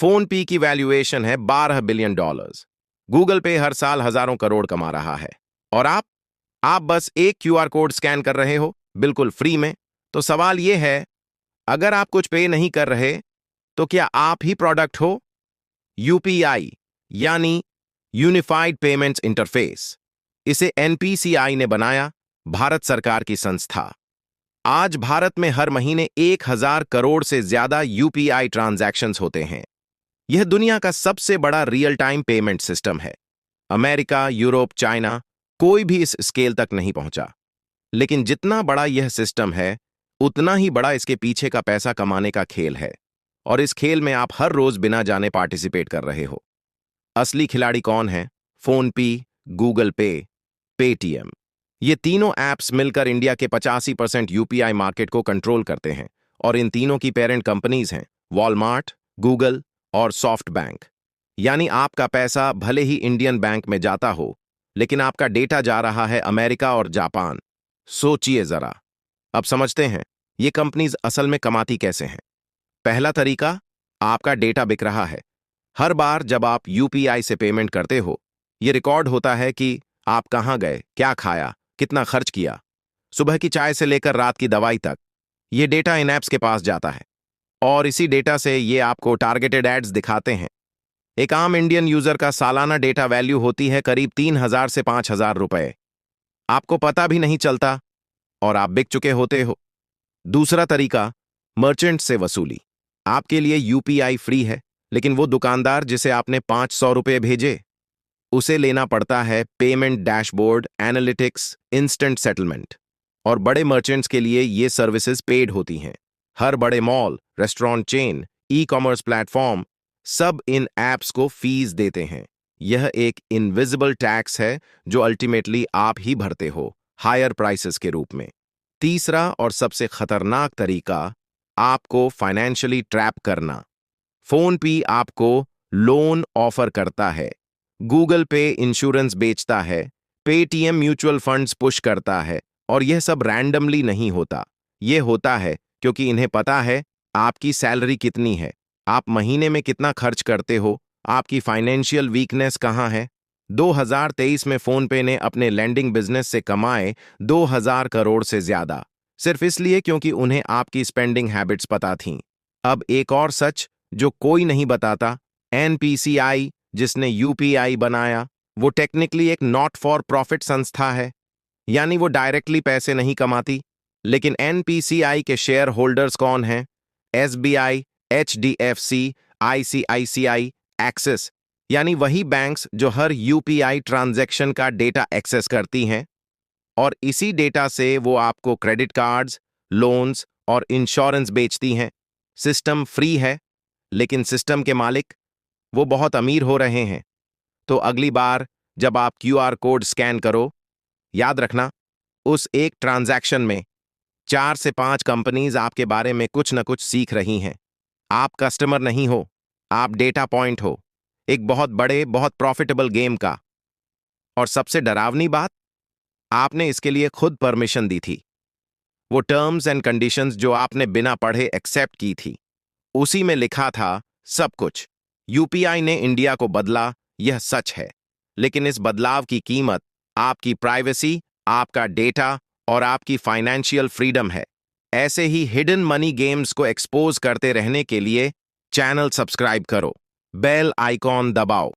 Phone पे की valuation है $12 बिलियन। गूगल पे हर साल हजारों करोड़ कमा रहा है। और आप बस एक क्यूआर कोड स्कैन कर रहे हो, बिल्कुल फ्री में। तो सवाल यह है, अगर आप कुछ पे नहीं कर रहे तो क्या आप ही प्रोडक्ट हो? यूपीआई यानी यूनिफाइड पेमेंट्स इंटरफेस, इसे एनपीसीआई ने बनाया, भारत सरकार की संस्था। आज भारत में हर महीने 1,000 करोड़ से ज्यादा यूपीआई ट्रांजैक्शंस होते हैं। यह दुनिया का सबसे बड़ा रियल टाइम पेमेंट सिस्टम है। अमेरिका, यूरोप, चाइना, कोई भी इस स्केल तक नहीं पहुंचा। लेकिन जितना बड़ा यह सिस्टम है, उतना ही बड़ा इसके पीछे का पैसा कमाने का खेल है। और इस खेल में आप हर रोज बिना जाने पार्टिसिपेट कर रहे हो। असली खिलाड़ी कौन है? फोन पे, गूगल पे, पेटीएम। ये तीनों ऐप्स मिलकर इंडिया के 85% यूपीआई मार्केट को कंट्रोल करते हैं। और इन तीनों की पेरेंट कंपनीज हैं वॉलमार्ट, गूगल और सॉफ्ट बैंक। यानी आपका पैसा भले ही इंडियन बैंक में जाता हो, लेकिन आपका डेटा जा रहा है अमेरिका और जापान। सोचिए जरा। अब समझते हैं ये कंपनीज असल में कमाती कैसे हैं। पहला तरीका, आपका डेटा बिक रहा है। हर बार जब आप यूपीआई से पेमेंट करते हो, ये रिकॉर्ड होता है कि आप कहां गए, क्या खाया, कितना खर्च किया। सुबह की चाय से लेकर रात की दवाई तक ये डेटा इन ऐप्स के पास जाता है। और इसी डेटा से ये आपको टारगेटेड एड्स दिखाते हैं। एक आम इंडियन यूजर का सालाना डेटा वैल्यू होती है करीब 3,000 से 5,000 रुपए। आपको पता भी नहीं चलता और आप बिक चुके होते हो। दूसरा तरीका, मर्चेंट से वसूली। आपके लिए यूपीआई फ्री है, लेकिन वो दुकानदार जिसे आपने 500 रुपए भेजे, उसे लेना पड़ता है payment dashboard, analytics, instant settlement. और बड़े मर्चेंट्स के लिए ये सर्विसेज पेड होती हैं। हर बड़े mall, restaurant chain, e commerce platform सब इन ऐप्स को फीस देते हैं। यह एक इनविजिबल टैक्स है जो अल्टीमेटली आप ही भरते हो, हायर प्राइसेस के रूप में। तीसरा और सबसे खतरनाक तरीका, आपको फाइनेंशियली ट्रैप करना। फोन पे आपको लोन ऑफर करता है, गूगल पे इंश्योरेंस बेचता है, पेटीएम म्यूचुअल फंड्स पुश करता है। और यह सब रैंडमली नहीं होता। यह होता है क्योंकि इन्हें पता है आपकी सैलरी कितनी है, आप महीने में कितना खर्च करते हो, आपकी फाइनेंशियल वीकनेस कहाँ है। 2023 में फोनपे ने अपने लैंडिंग बिजनेस से कमाए 2,000 करोड़ से ज्यादा, सिर्फ इसलिए क्योंकि उन्हें आपकी स्पेंडिंग हैबिट्स पता थीं। अब एक और सच जो कोई नहीं बताता, एनपीसीआई जिसने यूपीआई बनाया, वो टेक्निकली एक नॉट फॉर प्रॉफिट संस्था है। यानी वो डायरेक्टली पैसे नहीं कमाती। लेकिन एनपीसीआई के शेयर होल्डर्स कौन हैं? एसबीआई, एचडीएफसी, आईसीआईसीआई, एक्सिस, यानी वही बैंक्स जो हर यूपीआई ट्रांजैक्शन का डेटा एक्सेस करती हैं। और इसी डेटा से वो आपको क्रेडिट कार्ड्स, लोन्स और इंश्योरेंस बेचती हैं। सिस्टम फ्री है, लेकिन सिस्टम के मालिक वो बहुत अमीर हो रहे हैं। तो अगली बार जब आप क्यूआर कोड स्कैन करो, याद रखना, उस एक ट्रांजैक्शन में 4 से 5 कंपनीज आपके बारे में कुछ न कुछ सीख रही हैं। आप कस्टमर नहीं हो, आप डेटा पॉइंट हो, एक बहुत बड़े, बहुत प्रॉफिटेबल गेम का। और सबसे डरावनी बात, आपने इसके लिए खुद परमिशन दी थी। वो टर्म्स एंड कंडीशंस जो आपने बिना पढ़े एक्सेप्ट की थी, उसी में लिखा था सब कुछ। यूपीआई ने इंडिया को बदला, यह सच है। लेकिन इस बदलाव की कीमत आपकी प्राइवेसी, आपका डेटा और आपकी फाइनेंशियल फ्रीडम है। ऐसे ही हिडन मनी गेम्स को एक्सपोज करते रहने के लिए चैनल सब्सक्राइब करो, बेल आइकॉन दबाओ।